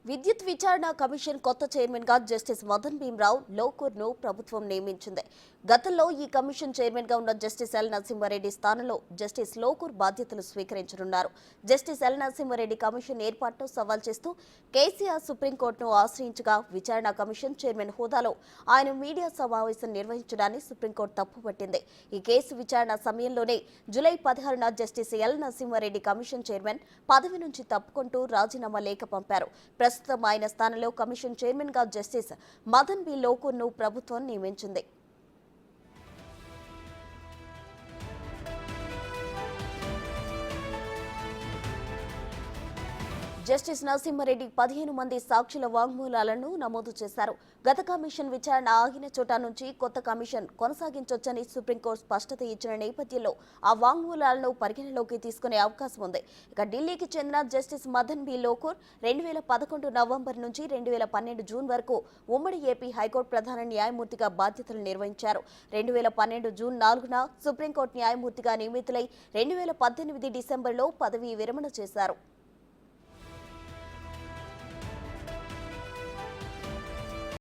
విద్యుత్ విచారణ కమిషన్ కొత్త చైర్మన్ గా జస్టిస్ మదన్ భీమరావు లోకూర్ ను ప్రభుత్వం నియమించింది. గతంలో ఈ కమిషన్ చైర్మన్ గా ఉన్న జస్టిస్ ఎల్ నరసింహారెడ్డి స్థానంలో జస్టిస్ లోకూర్ బాధ్యతలు స్వీకరించనున్నారు. జస్టిస్ ఎల్ నరసింహారెడ్డి కమిషన్ ఏర్పాటును సవాల్ చేస్తూ కేసీఆర్ సుప్రీంకోర్టును ఆశ్రయించగా విచారణ కమిషన్ చైర్మన్ హోదాలో ఆయన మీడియా సమావేశం నిర్వహించడాన్ని సుప్రీంకోర్టు తప్పుపట్టింది. ఈ కేసు విచారణ సమయంలోనే జూలై 16న justice L Narasimha Reddy commission chairman పదవి నుంచి తప్పుకుంటూ రాజీనామా లేఖ పంపారు. ప్రస్తుతం ఆయన స్థానంలో కమిషన్ చైర్మన్ గా జస్టిస్ మదన్ బి లోకూర్ ను ప్రభుత్వం నియమించింది. జస్టిస్ నరసింహారెడ్డి 15 మంది సాక్షుల వాంగ్మూలాలను నమోదు చేశారు. గత కమిషన్ విచారణ ఆగిన చోట నుంచి కొత్త కమిషన్ కొనసాగించొచ్చని సుప్రీంకోర్టు స్పష్టత ఇచ్చిన నేపథ్యంలో ఆ వాంగ్మూలాలను పరిగణలోకి తీసుకునే అవకాశం ఉంది. ఇక ఢిల్లీకి చెందిన justice Madan B Lokur 2011 November నుంచి 2012 జూన్ వరకు ఉమ్మడి ఏపీ హైకోర్టు ప్రధాన న్యాయమూర్తిగా బాధ్యతలు నిర్వహించారు. 2012 జూన్ 4న సుప్రీంకోర్టు న్యాయమూర్తిగా నియమితులై 2018 డిసెంబర్లో పదవీ విరమణ చేశారు.